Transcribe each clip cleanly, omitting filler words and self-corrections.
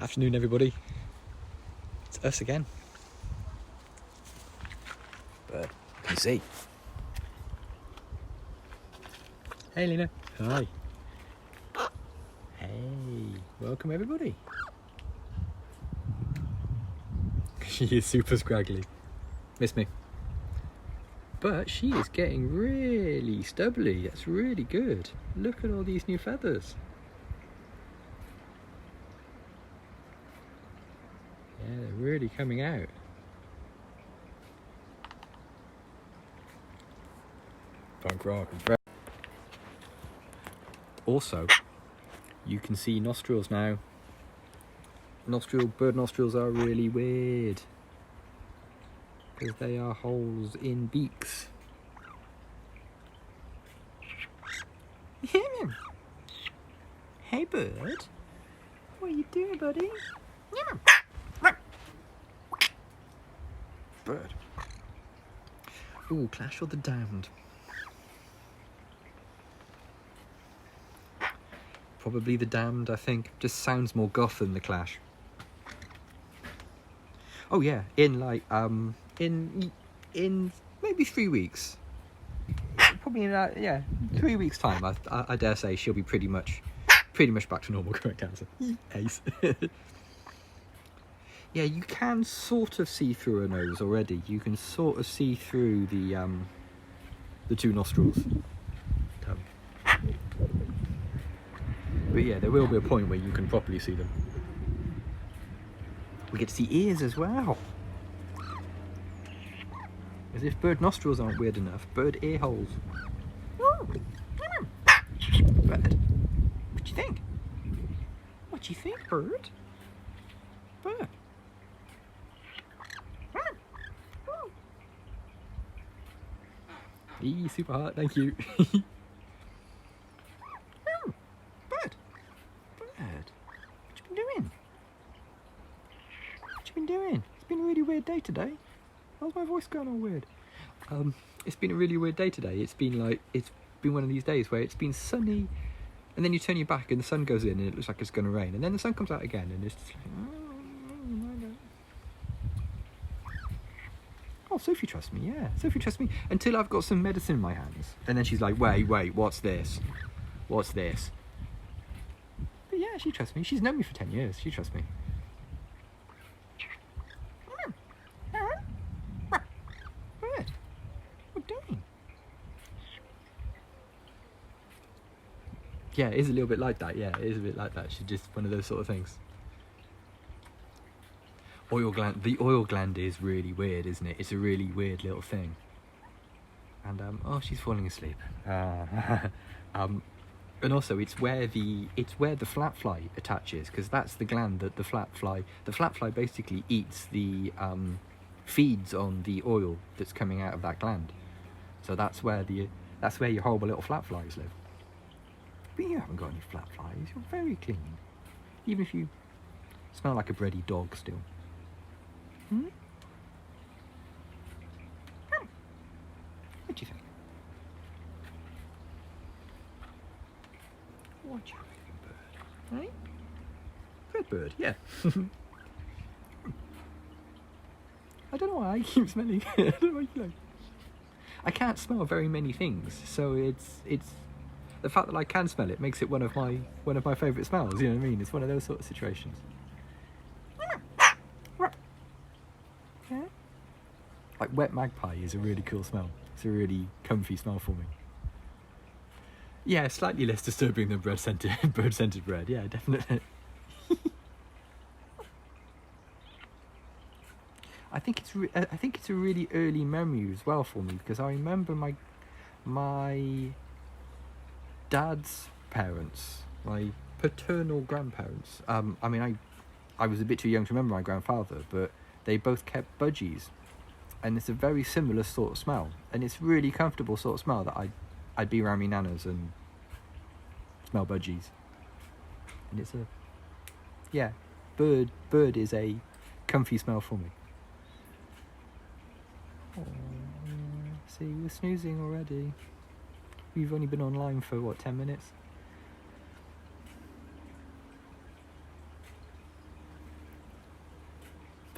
Afternoon, everybody. It's us again. But you can see. Hey, Lena. Hi. Hey, welcome everybody. She is super scraggly. Miss me. But she is getting really stubbly. That's really good. Look at all these new feathers. Yeah, they're really coming out. Punk rock. Also, you can see nostrils now. Bird nostrils are really weird because they are holes in beaks. Hey, bird. What are you doing, buddy? Bird. Ooh, Clash of the Damned. Probably the Damned, I think. Just sounds more goth than the Clash. Oh yeah, in maybe 3 weeks. Probably in 3 weeks' time. I dare say she'll be pretty much back to normal. Correct answer. Ace. Yeah, you can sort of see through her nose already. You can sort of see through the two nostrils. But yeah, there will be a point where you can properly see them. We get to see ears as well. As if bird nostrils aren't weird enough, bird ear holes. Bird, what do you think? What do you think, bird? Bird. Super hot, thank you. Bird. What you been doing? What you been doing? It's been a really weird day today. How's my voice going all weird? It's been a really weird day today. It's been one of these days where it's been sunny, and then you turn your back and the sun goes in and it looks like it's going to rain, and then the sun comes out again and it's just like, oh, Sophie trusts me, yeah. Sophie trusts me until I've got some medicine in my hands. And then she's like, wait, what's this? What's this? But yeah, she trusts me. She's known me for 10 years. She trusts me. What? What doing? Yeah, it is a little bit like that. Yeah, it is a bit like that. She's just one of those sort of things. Oil gland. The oil gland is really weird, isn't it? It's a really weird little thing. And oh, she's falling asleep. And also, it's where the flat fly attaches, because that's the gland that the flat fly basically eats the feeds on the oil that's coming out of that gland. So that's where your horrible little flat flies live. But you haven't got any flat flies. You're very clean, even if you smell like a bready dog still. Hmm? What do you think? What do you reckon, bird? Hey? Bird, yeah. I don't know why I keep smelling it. I don't know why I can't smell very many things, so it's the fact that I can smell it makes it one of my favourite smells. You know what I mean? It's one of those sort of situations. Yeah. Like wet magpie is a really cool smell. It's a really comfy smell for me. Yeah, slightly less disturbing than bird-scented bread. Yeah, definitely. I think it's a really early memory as well for me, because I remember my dad's parents, my paternal grandparents. I mean, I was a bit too young to remember my grandfather, but they both kept budgies, and it's a very similar sort of smell, and it's really comfortable sort of smell that I'd be around my nanas and smell budgies, and it's bird is a comfy smell for me. Oh, see, we're snoozing already. We've only been online for what, 10 minutes?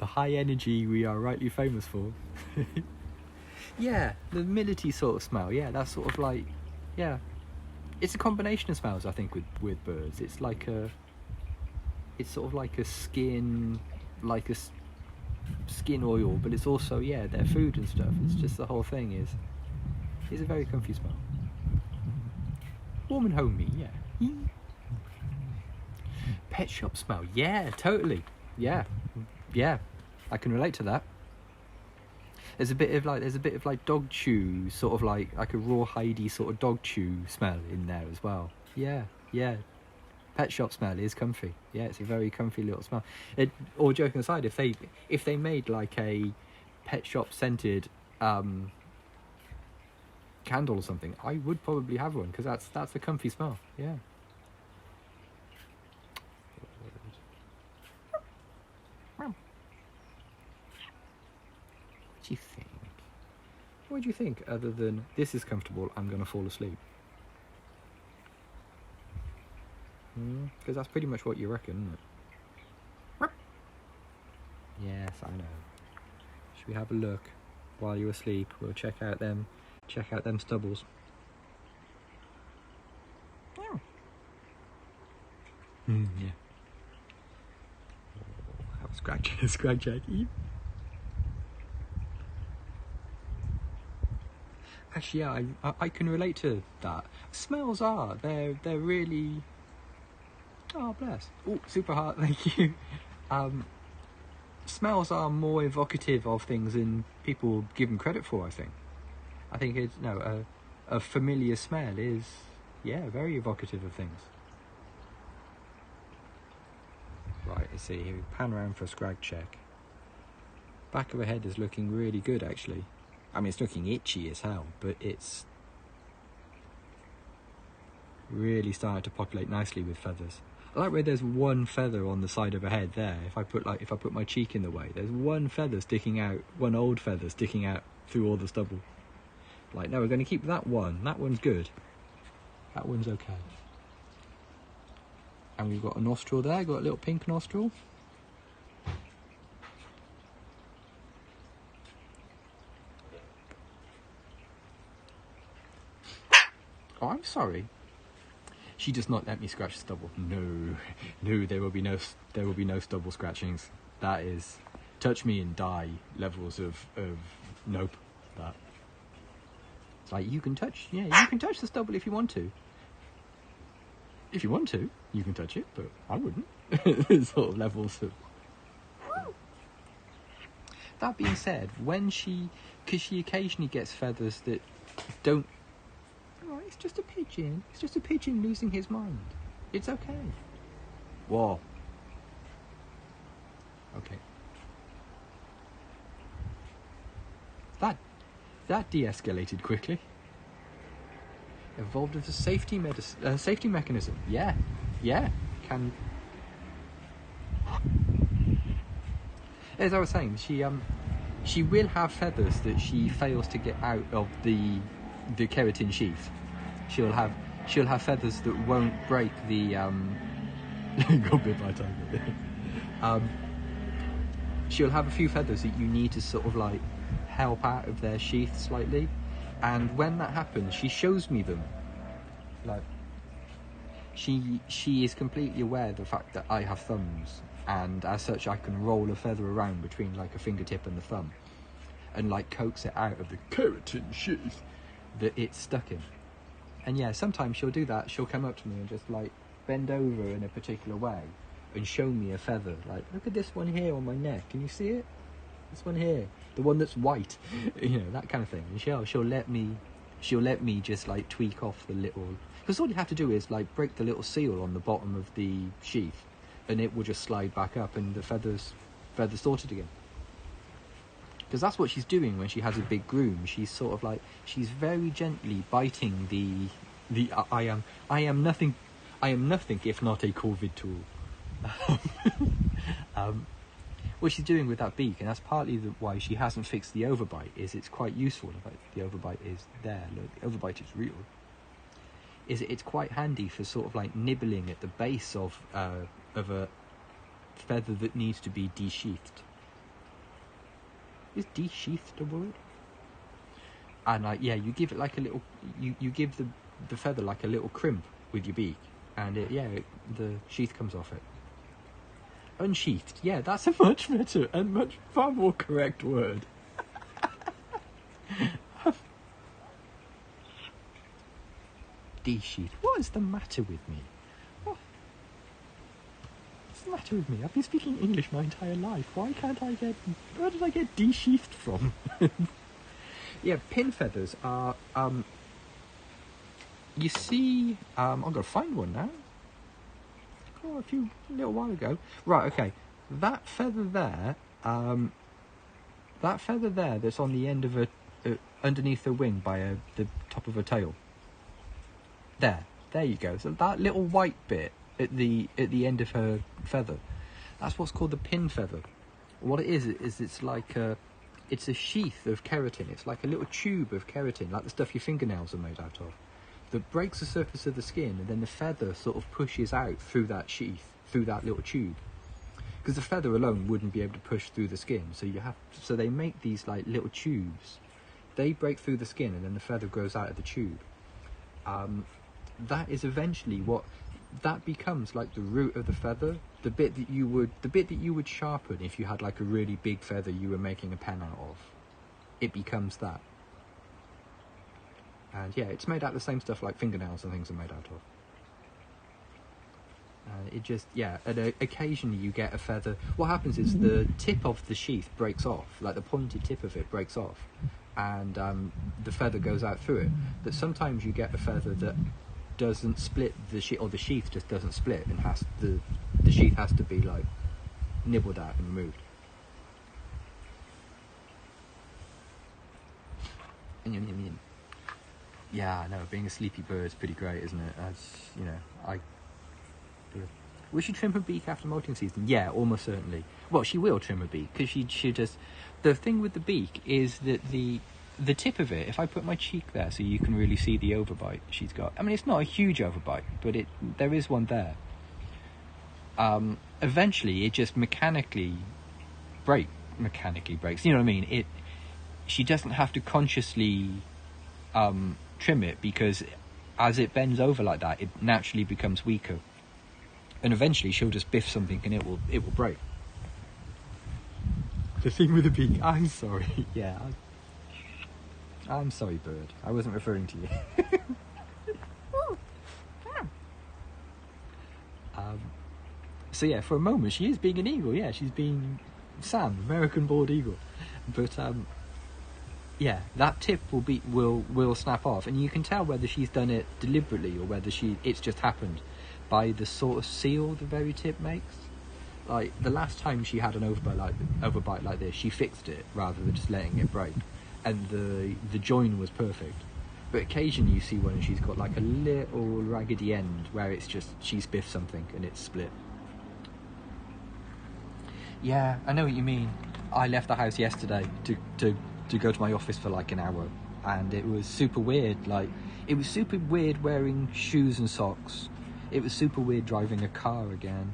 The high energy we are rightly famous for. Yeah, the mility sort of smell. Yeah, that's sort of like, yeah. It's a combination of smells, I think, with birds. It's like it's sort of like a skin, like a skin oil, but it's also, yeah, their food and stuff. It's just the whole thing is a very comfy smell. Warm and homey, yeah. Pet shop smell, yeah, totally. Yeah, I can relate to that. There's a bit of like dog chew, sort of like a rawhidey sort of dog chew smell in there as well. Yeah. Pet shop smell is comfy. Yeah, it's a very comfy little smell. All joking aside, if they made like a pet shop scented candle or something, I would probably have one, because that's a comfy smell. Yeah. What do you think? What do you think, other than this is comfortable, I'm gonna fall asleep? Because that's pretty much what you reckon, isn't it? Yes, I know. Should we have a look while you're asleep? We'll check out them stubbles. Oh. Yeah. Oh, have a scratch Jackie. Actually, yeah, I can relate to that. Smells are, they're really, oh bless. Oh, super heart, thank you. Smells are more evocative of things than people give them credit for, I think. I think it's, no, a familiar smell is, yeah, very evocative of things. Right, let's see here, pan around for a scrag check. Back of her head is looking really good, actually. I mean, it's looking itchy as hell, but it's really starting to populate nicely with feathers. I like where there's one feather on the side of her head there. If I put my cheek in the way, there's one feather sticking out, one old feather sticking out through all the stubble. Like, no, we're going to keep that one. That one's good. That one's okay. And we've got a nostril there, got a little pink nostril. Oh, I'm sorry. She does not let me scratch the stubble. No, there will be no stubble scratchings. That is touch me and die levels of nope. That it's like you can touch the stubble if you want to. If you want to, you can touch it, but I wouldn't. Sort of levels of. That being said, because she occasionally gets feathers that don't. Oh, it's just a pigeon. It's just a pigeon losing his mind. It's okay. Whoa. Okay. That de-escalated quickly. Evolved as a safety mechanism. Yeah. Can. As I was saying, she will have feathers that she fails to get out of the keratin sheath. She'll have feathers that won't break the got bit by a tiger. She'll have a few feathers that you need to sort of like help out of their sheath slightly, and when that happens, she shows me them. Like she is completely aware of the fact that I have thumbs, and as such I can roll a feather around between like a fingertip and the thumb and like coax it out of the keratin sheath that it's stuck in. And yeah, sometimes she'll do that. She'll come up to me and just like bend over in a particular way and show me a feather. Like, look at this one here on my neck. Can you see it? This one here, the one that's white. You know, that kind of thing. And she'll let me just like tweak off the little. Because all you have to do is like break the little seal on the bottom of the sheath, and it will just slide back up, and the feathers sorted again. Because that's what she's doing when she has a big groom. She's sort of like, she's very gently biting the I am nothing if not a COVID tool. What she's doing with that beak, and that's partly why she hasn't fixed the overbite, is it's quite useful. In fact, the overbite is there. Look, the overbite is real. It's quite handy for sort of like nibbling at the base of a feather that needs to be desheathed. Is de-sheathed a word? And like, yeah, you give it like a little, you give the feather like a little crimp with your beak, and the sheath comes off it. Unsheathed, yeah, that's a much better and much far more correct word. De-sheathed. What is the matter with me? What's the matter with me? I've been speaking English my entire life. Why can't I get? Where did I get de-sheathed from? Yeah, pin feathers are, you see, I'm going to find one now. Oh, a little while ago. Right, okay. That feather there that's on the end of underneath the wing by the top of a tail. There you go. So that little white bit at the end of her feather, that's what's called the pin feather. What it is it's like it's a sheath of keratin. It's like a little tube of keratin, like the stuff your fingernails are made out of, that breaks the surface of the skin, and then the feather sort of pushes out through that sheath, through that little tube. Because the feather alone wouldn't be able to push through the skin, so they make these like little tubes. They break through the skin, and then the feather grows out of the tube. That is eventually that becomes like the root of the feather, the bit that you would sharpen if you had like a really big feather you were making a pen out of. It becomes that. And yeah, it's made out of the same stuff like fingernails and things are made out of. It just, yeah, and occasionally you get a feather. What happens is the tip of the sheath breaks off, like the pointed tip of it breaks off, and the feather goes out through it. But sometimes you get a feather that doesn't split the sheath, or the sheath just doesn't split, and the sheath has to be like nibbled out and removed. Yeah, I know, being a sleepy bird is pretty great, isn't it? Will she trim her beak after molting season? Yeah, almost certainly. Well, she will trim her beak, because she just... The thing with the beak is that the tip of it, if I put my cheek there so you can really see the overbite she's got... I mean, it's not a huge overbite, but there is one there. Eventually, it just mechanically breaks. You know what I mean? She doesn't have to consciously trim it, because as it bends over like that, it naturally becomes weaker. And eventually she'll just biff something and it will break. The thing with the beak, I'm sorry. Yeah, I'm sorry, bird. I wasn't referring to you. So yeah, for a moment she is being an eagle. Yeah, she's being Sam, American bald eagle. But yeah, that tip will snap off, and you can tell whether she's done it deliberately or whether it's just happened by the sort of seal the very tip makes. Like the last time she had an overbite like this, she fixed it rather than just letting it break, and the join was perfect. But occasionally you see one and she's got like a little raggedy end where it's just she's biffed something and it's split. Yeah, I know what you mean. I left the house yesterday to go to my office for like an hour, and it was super weird. Like, it was super weird wearing shoes and socks. It was super weird driving a car again.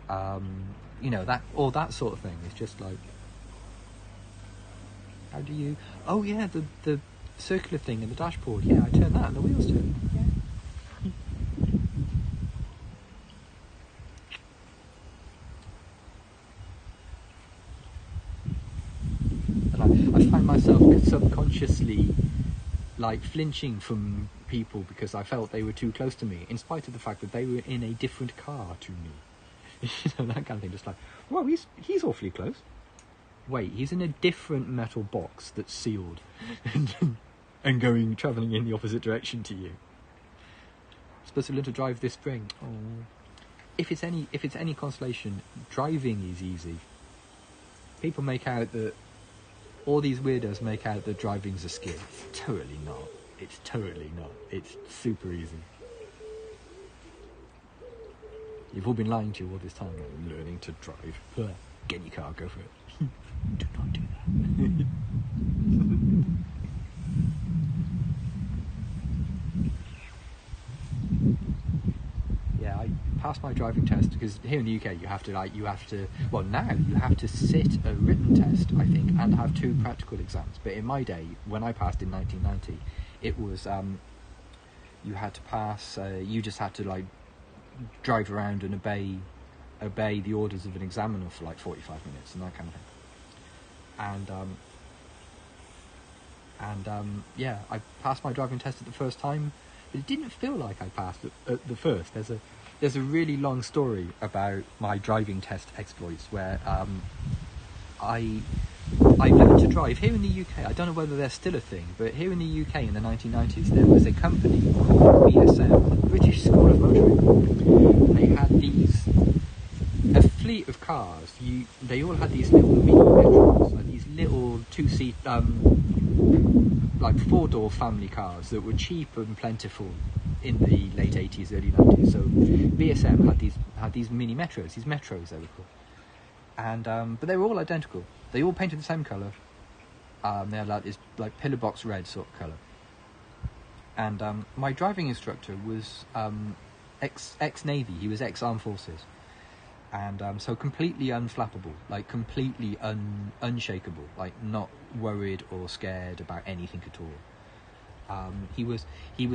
That sort of thing. It's just like, how do you... Oh yeah, the circular thing in the dashboard. Yeah, I turn that and the wheels turn. Yeah. And I find myself subconsciously like flinching from people because I felt they were too close to me, in spite of the fact that they were in a different car to me. That kind of thing. Just like, well, he's awfully close. Wait, he's in a different metal box that's sealed and travelling in the opposite direction to you. Supposed to learn to drive this spring. Oh, if it's any consolation, driving is easy. People make out that all these weirdos make out that driving's a skill. It's totally not. It's totally not. It's super easy. You've all been lying to you all this time. Like, learning to drive. Get in your car, go for it. Do not do that. Yeah, passed my driving test, because here in the UK you have to now you have to sit a written test, I think, and have 2 practical exams. But in my day, when I passed in 1990, it was you had to pass. You just had to like drive around and obey the orders of an examiner for like 45 minutes and that kind of thing. And yeah, I passed my driving test at the first time, but it didn't feel like I passed at the first. There's a really long story about my driving test exploits where I learned to drive here in the UK. I don't know whether they're still a thing, but here in the UK in the 1990s there was a company called BSM, British School of Motoring. They had a fleet of cars. They all had these little mini metros, like these little 2-seat, like 4-door family cars that were cheap and plentiful in the late 80s, early 90s. So BSM had these mini metros, these metros they were called, and but they were all identical. They all painted the same colour. They had like this like pillar box red sort of colour. And my driving instructor was ex-Navy. He was ex-Armed Forces. And so completely unflappable, like completely unshakable, like not worried or scared about anything at all. He was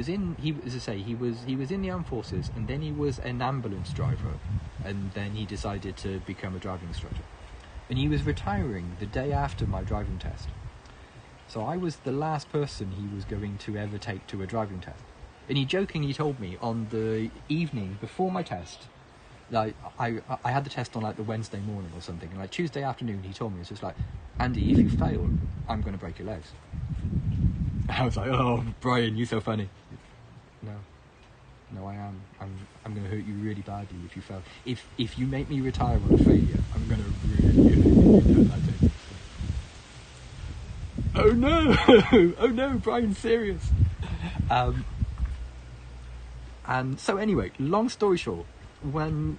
in the Armed Forces, and then he was an ambulance driver, and then he decided to become a driving instructor. And he was retiring the day after my driving test. So I was the last person he was going to ever take to a driving test. And he jokingly told me on the evening before my test, like I had the test on like the Wednesday morning or something, and like Tuesday afternoon he told me, it's just like, Andy, if you fail, I'm going to break your legs. I was like, oh, Brian, you're so funny. No, I am. I'm going to hurt you really badly if you fail. If you make me retire on a failure, I'm going to really hurt you. You know that, don't you? Oh no! Oh no, Brian's serious. And so anyway, long story short, when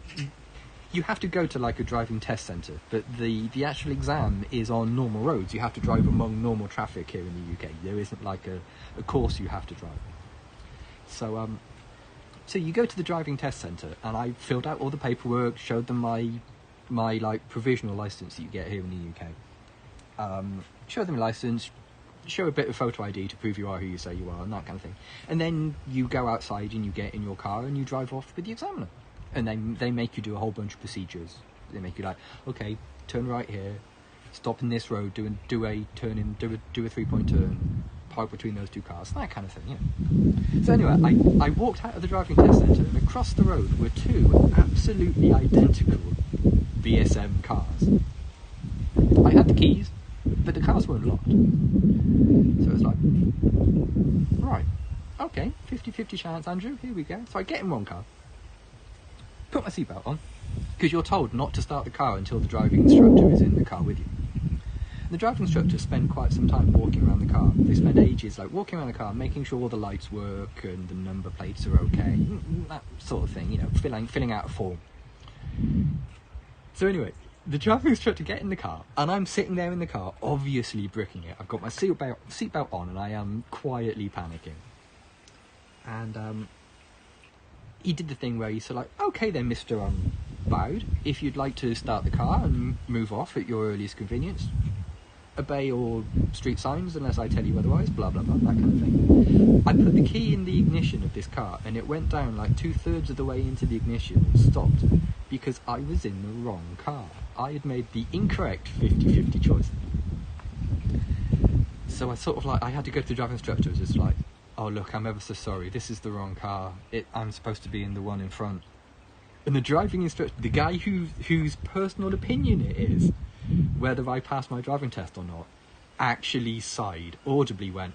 you have to go to like a driving test centre, but the actual exam is on normal roads. You have to drive among normal traffic here in the UK. There isn't like a course you have to drive. So you go to the driving test centre, and I filled out all the paperwork, showed them my like provisional licence that you get here in the UK. Show them your licence, show a bit of photo ID to prove you are who you say you are, and that kind of thing. And then you go outside and you get in your car and you drive off with the examiner. And they make you do a whole bunch of procedures. They make you like, okay, turn right here, stop in this road, do a turn in, do a 3-point turn, park between those 2 cars, that kind of thing, yeah. So anyway, I walked out of the driving test centre, and across the road were 2 absolutely identical BSM cars. I had the keys, but the cars weren't locked. So it was like, right, okay, 50-50 chance, Andrew, here we go. So I get in one car, put my seatbelt on, because you're told not to start the car until the driving instructor is in the car with you. And the driving instructors spend quite some time walking around the car. They spend ages like walking around the car, making sure all the lights work and the number plates are okay, that sort of thing, you know, filling out a form. So anyway, the driving instructor get in the car, and I'm sitting there in the car, obviously bricking it. I've got my seatbelt on, and I am quietly panicking. And he did the thing where he said, like, okay then, Mr. Bowd, if you'd like to start the car and move off at your earliest convenience, obey all street signs unless I tell you otherwise, blah blah blah, that kind of thing. I put the key in the ignition of this car, and it went down like 2/3 of the way into the ignition and stopped, because I was in the wrong car. I had made the incorrect 50-50 choice. So I sort of like, I had to go to the driving instructor, just like, oh look, I'm ever so sorry, this is the wrong car, I'm supposed to be in the one in front. And the driving instructor, the guy whose personal opinion it is whether I passed my driving test or not, actually sighed, audibly went,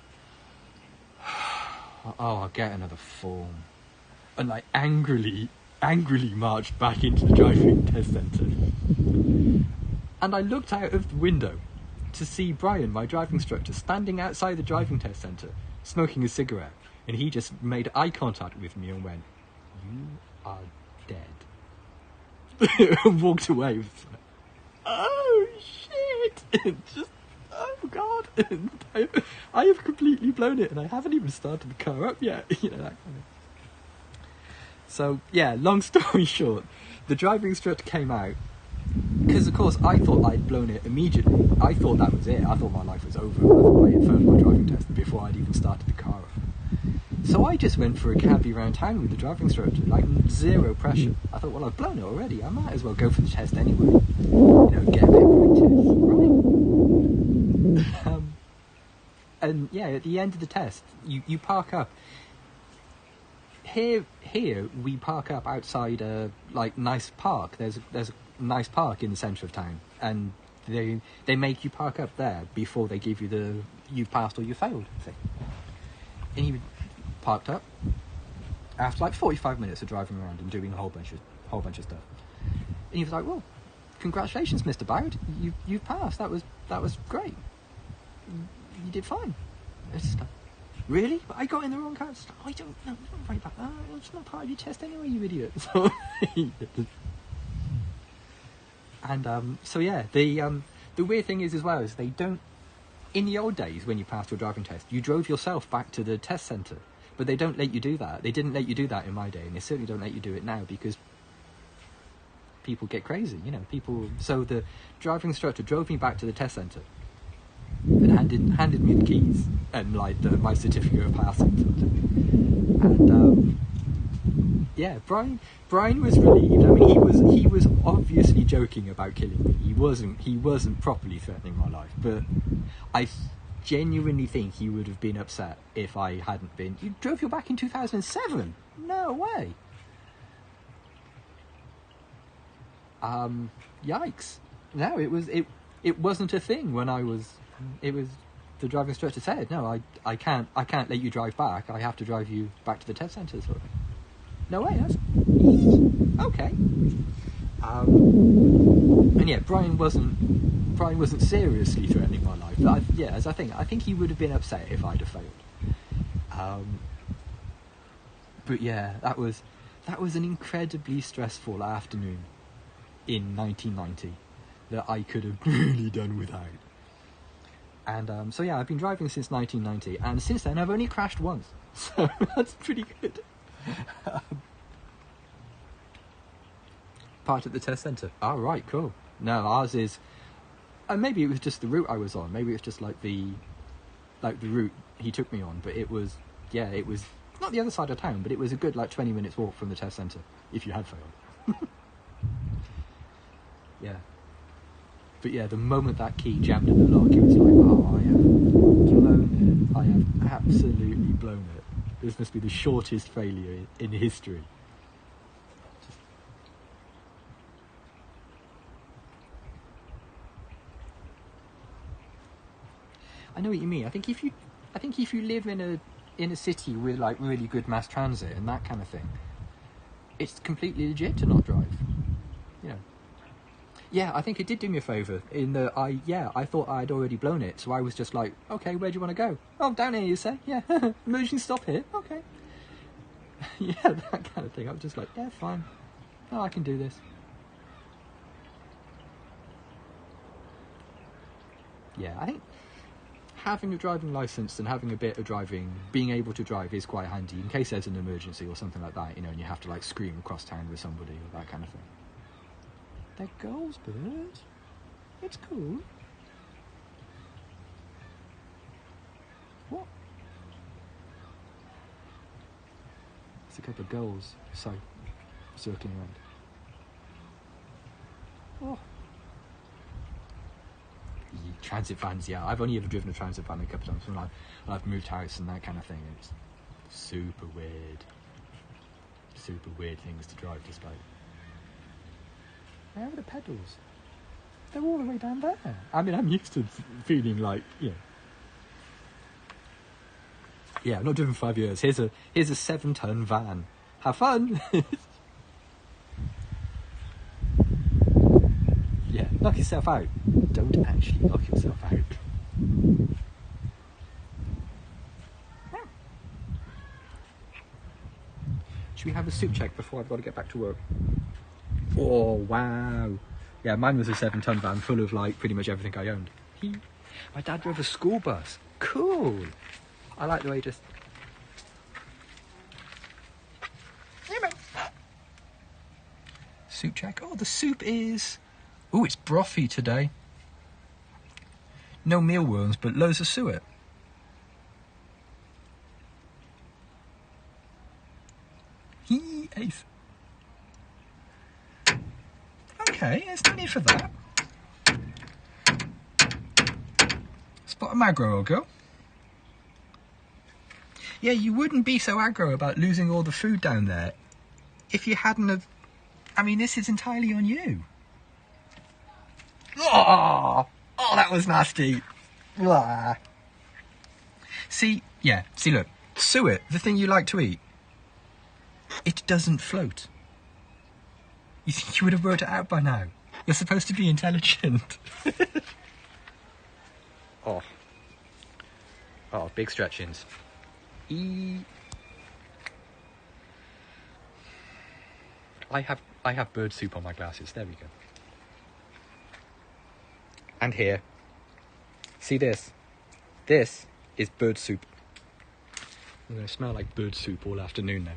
oh, I'll get another form, and like angrily marched back into the driving test centre. And I looked out of the window to see Brian, my driving instructor, standing outside the driving test centre, smoking a cigarette, and he just made eye contact with me and went, "You are dead," and walked away. With, oh shit! Just, oh god! I have completely blown it, and I haven't even started the car up yet. You know, that kind of. So yeah, long story short, the driving instructor came out because, of course, I thought I'd blown it immediately. I thought that was it. I thought my life was over. I thought I had failed my driving test before I'd even started the car up. So I just went for a cabbie around town with the driving instructor, like zero pressure. I thought, well, I've blown it already. I might as well go for the test anyway. You know, get a bit of practice, right? And yeah, at the end of the test, you park up. Here we park up outside a like nice park. There's a nice park in the centre of town, and they make you park up there before they give you the you passed or you failed thing. And he parked up after like 45 minutes of driving around and doing a whole bunch of stuff. And he was like, "Well, congratulations, Mr. Bowd. You passed. That was great. You did fine." It's just like, really? But I got in the wrong car. Like, I don't know. Don't worry about that. It's not part of your test anyway, you idiot. So, and so yeah, the weird thing is as well is they don't. In the old days, when you passed your driving test, you drove yourself back to the test centre, but they don't let you do that. They didn't let you do that in my day, and they certainly don't let you do it now because people get crazy, you know. So the driving instructor drove me back to the test centre and handed me the keys and like my certificate of passing. And yeah, Brian was relieved. I mean, he was obviously joking about killing me. He wasn't properly threatening my life, but I genuinely think he would have been upset if I hadn't been. You drove your back in 2007? No way. Yikes. No, it wasn't a thing when I was. It was the driving instructor said, "No, I can't let you drive back. I have to drive you back to the test centre." Sort of. No way. That's okay. And yeah, Brian wasn't seriously threatening my life. But I think he would have been upset if I'd have failed. But yeah, that was an incredibly stressful afternoon in 1990 that I could have really done without. And so yeah, I've been driving since 1990, and since then I've only crashed once, so that's pretty good. Part at the test centre. Oh, right, cool. No, ours is, and maybe it was just the route I was on. Maybe it's just like the route he took me on. But it was not the other side of town, but it was a good like 20 minutes walk from the test centre if you had failed. Yeah. But yeah, the moment that key jammed in the lock, it was like, oh, I have blown it. I have absolutely blown it. This must be the shortest failure in history. I know what you mean. I think if you live in a city with like really good mass transit and that kind of thing, it's completely legit to not drive. You know. Yeah, I think it did do me a favour in that I thought I'd already blown it, so I was just like, okay, where do you want to go? Oh, down here, you say? Yeah, emergency stop here. Okay. Yeah, that kind of thing. I was just like, yeah, fine. Oh, I can do this. Yeah, I think having a driving licence and having a bit of driving, being able to drive is quite handy in case there's an emergency or something like that, you know, and you have to like scream across town with somebody or that kind of thing. There goes, bird. It's cool. What? It's a couple of gulls circling around. Oh. Transit vans, yeah. I've only ever driven a transit van a couple of times when I've moved house and that kind of thing. It's super weird. Super weird things to drive despite. Where are the pedals? They're all the way down there. I mean, I'm used to feeling like, yeah, I've not driven 5 years. Here's a 7-ton van. Have fun. Yeah, knock yourself out. Don't actually knock yourself out. Should we have a soup check before I've got to get back to work? Oh, wow. Yeah, mine was a 7-ton van full of like pretty much everything I owned. My dad drove a school bus. Cool. I like the way he just... Soup check. Oh, the soup is... Oh, it's brothy today. No mealworms, but loads of suet. Ace. Okay, there's no need for that. Spot of aggro will go. Yeah, you wouldn't be so aggro about losing all the food down there if you hadn't have... I mean, this is entirely on you. Oh, that was nasty. Ah. See, look. Suet, the thing you like to eat, it doesn't float. You think you would have worked it out by now? You're supposed to be intelligent. Oh, big stretchings. I have bird soup on my glasses. There we go. And here. See this? This is bird soup. I'm going to smell like bird soup all afternoon now.